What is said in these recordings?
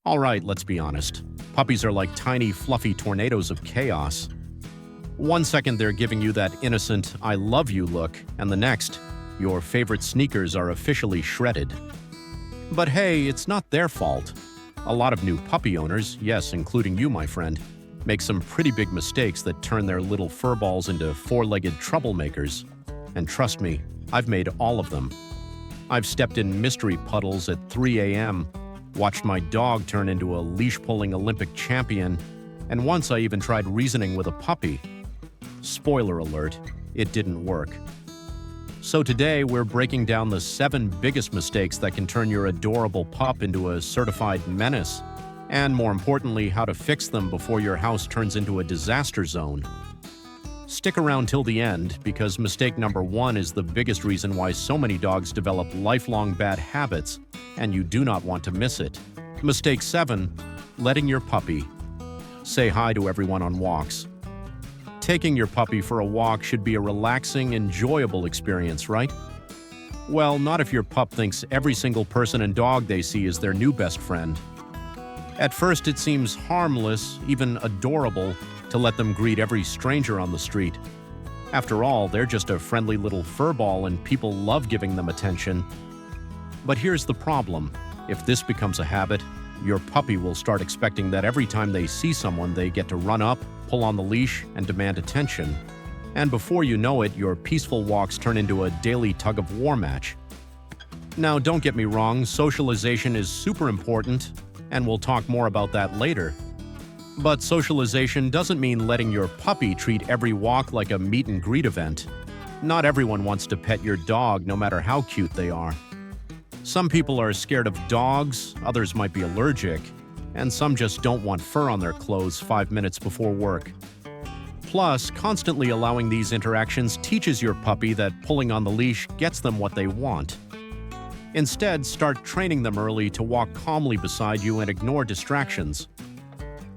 All right, let's be honest. Puppies are like tiny, fluffy tornadoes of chaos. One second they're giving you that innocent, I love you look, and the next, your favorite sneakers are officially shredded. But hey, it's not their fault. A lot of new puppy owners, yes, including you, my friend, make some pretty big mistakes that turn their little furballs into four-legged troublemakers. And trust me, I've made all of them. I've stepped in mystery puddles at 3 a.m., watched my dog turn into a leash-pulling Olympic champion, and once I even tried reasoning with a puppy. Spoiler alert, it didn't work. So today, we're breaking down the 7 biggest mistakes that can turn your adorable pup into a certified menace, and more importantly, how to fix them before your house turns into a disaster zone. Stick around till the end, because mistake number 1 is the biggest reason why so many dogs develop lifelong bad habits, and you do not want to miss it. Mistake 7, letting your puppy say hi to everyone on walks. Taking your puppy for a walk should be a relaxing, enjoyable experience, right? Well, not if your pup thinks every single person and dog they see is their new best friend. At first, it seems harmless, even adorable, to let them greet every stranger on the street. After all, they're just a friendly little furball and people love giving them attention. But here's the problem. If this becomes a habit, your puppy will start expecting that every time they see someone, they get to run up, pull on the leash, and demand attention. And before you know it, your peaceful walks turn into a daily tug-of-war match. Now, don't get me wrong, socialization is super important, and we'll talk more about that later. But socialization doesn't mean letting your puppy treat every walk like a meet-and-greet event. Not everyone wants to pet your dog, no matter how cute they are. Some people are scared of dogs, others might be allergic, and some just don't want fur on their clothes 5 minutes before work. Plus, constantly allowing these interactions teaches your puppy that pulling on the leash gets them what they want. Instead, start training them early to walk calmly beside you and ignore distractions.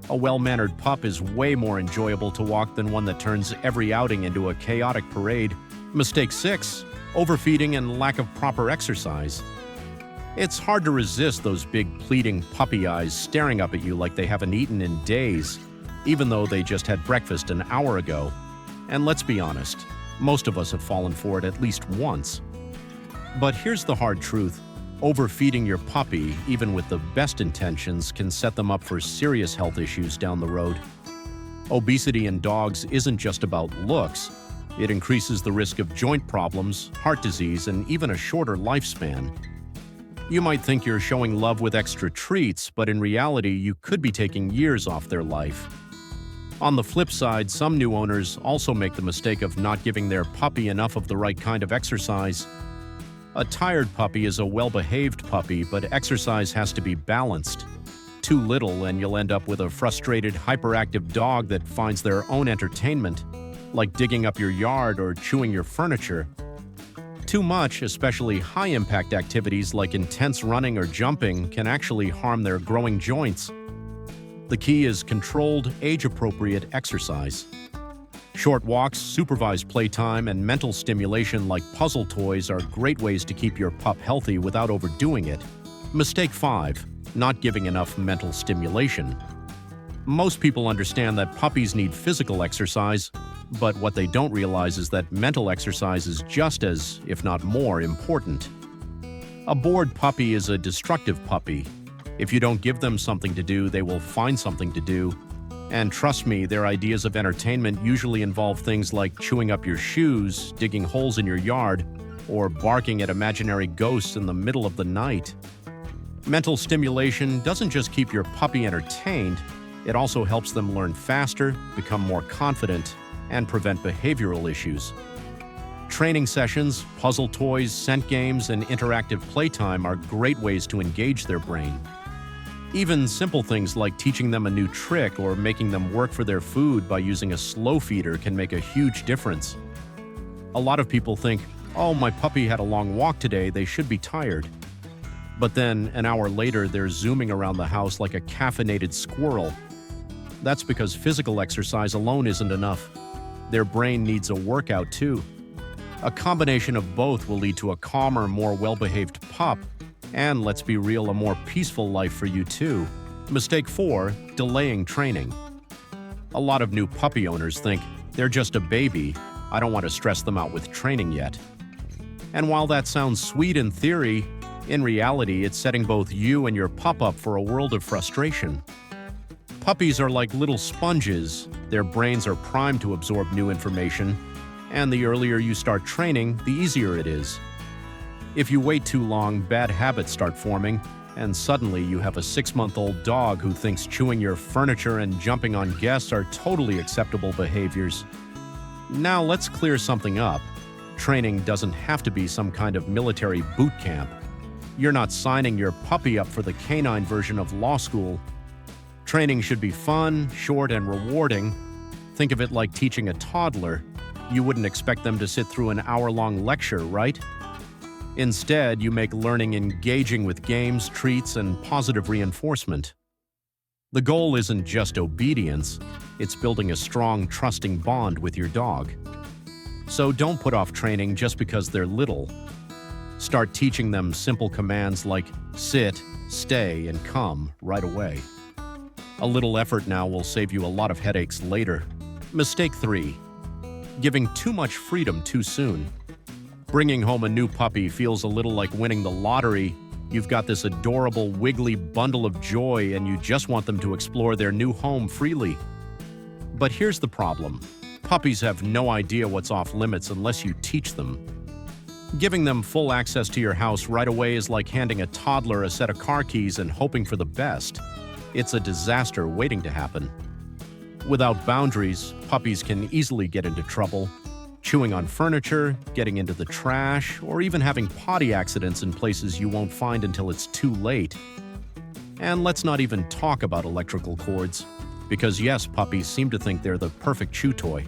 A well-mannered pup is way more enjoyable to walk than one that turns every outing into a chaotic parade. Mistake 6, overfeeding and lack of proper exercise. It's hard to resist those big pleading puppy eyes staring up at you like they haven't eaten in days, even though they just had breakfast an hour ago. And let's be honest, most of us have fallen for it at least once. But here's the hard truth. Overfeeding your puppy, even with the best intentions, can set them up for serious health issues down the road. Obesity in dogs isn't just about looks. It increases the risk of joint problems, heart disease, and even a shorter lifespan. You might think you're showing love with extra treats, but in reality, you could be taking years off their life. On the flip side, some new owners also make the mistake of not giving their puppy enough of the right kind of exercise. A tired puppy is a well-behaved puppy, but exercise has to be balanced. Too little, and you'll end up with a frustrated, hyperactive dog that finds their own entertainment, like digging up your yard or chewing your furniture. Too much, especially high-impact activities like intense running or jumping, can actually harm their growing joints. The key is controlled, age-appropriate exercise. Short walks, supervised playtime, and mental stimulation like puzzle toys are great ways to keep your pup healthy without overdoing it. Mistake 5, not giving enough mental stimulation. Most people understand that puppies need physical exercise, but what they don't realize is that mental exercise is just as, if not more, important. A bored puppy is a destructive puppy. If you don't give them something to do, they will find something to do. And trust me, their ideas of entertainment usually involve things like chewing up your shoes, digging holes in your yard, or barking at imaginary ghosts in the middle of the night. Mental stimulation doesn't just keep your puppy entertained, it also helps them learn faster, become more confident, and prevent behavioral issues. Training sessions, puzzle toys, scent games, and interactive playtime are great ways to engage their brain. Even simple things like teaching them a new trick or making them work for their food by using a slow feeder can make a huge difference. A lot of people think, oh, my puppy had a long walk today, they should be tired. But then, an hour later, they're zooming around the house like a caffeinated squirrel. That's because physical exercise alone isn't enough. Their brain needs a workout too. A combination of both will lead to a calmer, more well-behaved pup, and let's be real, a more peaceful life for you too. Mistake 4. Delaying training. A lot of new puppy owners think, they're just a baby, I don't want to stress them out with training yet. And while that sounds sweet in theory, in reality it's setting both you and your pup up for a world of frustration. Puppies are like little sponges. Their brains are primed to absorb new information, and the earlier you start training, the easier it is. If you wait too long, bad habits start forming, and suddenly you have a 6-month-old dog who thinks chewing your furniture and jumping on guests are totally acceptable behaviors. Now let's clear something up. Training doesn't have to be some kind of military boot camp. You're not signing your puppy up for the canine version of law school. Training should be fun, short, and rewarding. Think of it like teaching a toddler. You wouldn't expect them to sit through an hour-long lecture, right? Instead, you make learning engaging with games, treats, and positive reinforcement. The goal isn't just obedience, it's building a strong, trusting bond with your dog. So don't put off training just because they're little. Start teaching them simple commands like sit, stay, and come right away. A little effort now will save you a lot of headaches later. Mistake 3. Giving too much freedom too soon. Bringing home a new puppy feels a little like winning the lottery. You've got this adorable, wiggly bundle of joy and you just want them to explore their new home freely. But here's the problem. Puppies have no idea what's off limits unless you teach them. Giving them full access to your house right away is like handing a toddler a set of car keys and hoping for the best. It's a disaster waiting to happen. Without boundaries, puppies can easily get into trouble, chewing on furniture, getting into the trash, or even having potty accidents in places you won't find until it's too late. And let's not even talk about electrical cords, because yes, puppies seem to think they're the perfect chew toy.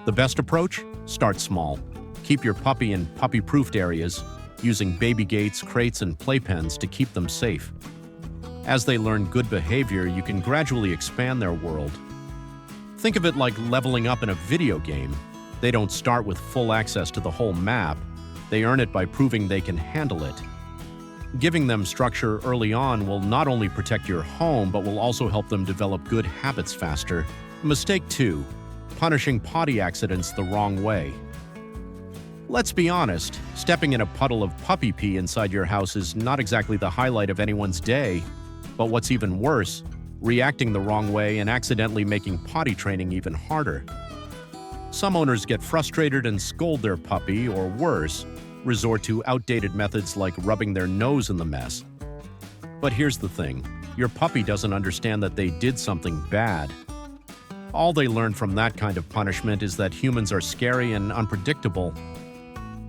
The best approach? Start small. Keep your puppy in puppy-proofed areas, using baby gates, crates, and playpens to keep them safe. As they learn good behavior, you can gradually expand their world. Think of it like leveling up in a video game. They don't start with full access to the whole map. They earn it by proving they can handle it. Giving them structure early on will not only protect your home, but will also help them develop good habits faster. Mistake 2. Punishing potty accidents the wrong way. Let's be honest, stepping in a puddle of puppy pee inside your house is not exactly the highlight of anyone's day. But what's even worse, reacting the wrong way and accidentally making potty training even harder. Some owners get frustrated and scold their puppy, or worse, resort to outdated methods like rubbing their nose in the mess. But here's the thing, your puppy doesn't understand that they did something bad. All they learn from that kind of punishment is that humans are scary and unpredictable.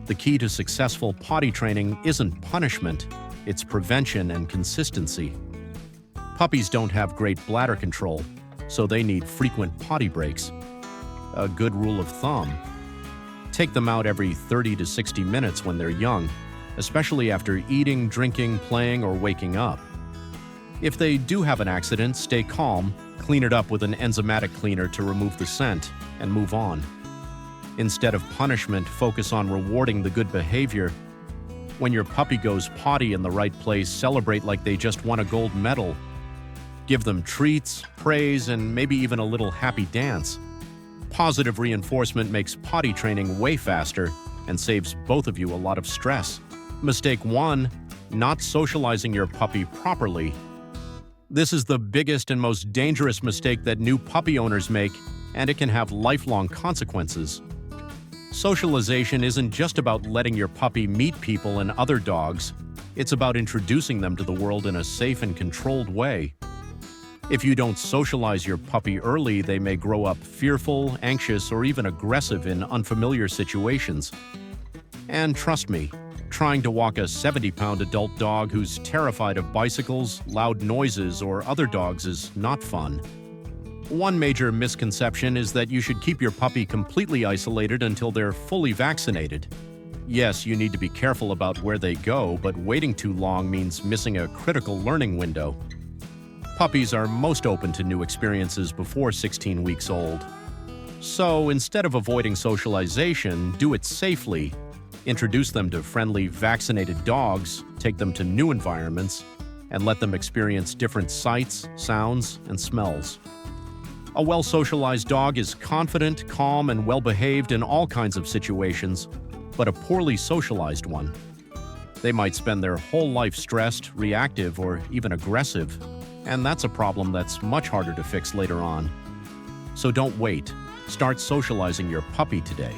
The key to successful potty training isn't punishment, it's prevention and consistency. Puppies don't have great bladder control, so they need frequent potty breaks. A good rule of thumb: take them out every 30 to 60 minutes when they're young, especially after eating, drinking, playing, or waking up. If they do have an accident, stay calm, clean it up with an enzymatic cleaner to remove the scent, and move on. Instead of punishment, focus on rewarding the good behavior. When your puppy goes potty in the right place, celebrate like they just won a gold medal. Give them treats, praise, and maybe even a little happy dance. Positive reinforcement makes potty training way faster and saves both of you a lot of stress. Mistake 1. Not socializing your puppy properly. This is the biggest and most dangerous mistake that new puppy owners make, and it can have lifelong consequences. Socialization isn't just about letting your puppy meet people and other dogs. It's about introducing them to the world in a safe and controlled way. If you don't socialize your puppy early, they may grow up fearful, anxious, or even aggressive in unfamiliar situations. And trust me, trying to walk a 70-pound adult dog who's terrified of bicycles, loud noises, or other dogs is not fun. One major misconception is that you should keep your puppy completely isolated until they're fully vaccinated. Yes, you need to be careful about where they go, but waiting too long means missing a critical learning window. Puppies are most open to new experiences before 16 weeks old. So instead of avoiding socialization, do it safely. Introduce them to friendly, vaccinated dogs, take them to new environments, and let them experience different sights, sounds, and smells. A well-socialized dog is confident, calm, and well-behaved in all kinds of situations, but a poorly socialized one. They might spend their whole life stressed, reactive, or even aggressive, and that's a problem that's much harder to fix later on. So don't wait. Start socializing your puppy today.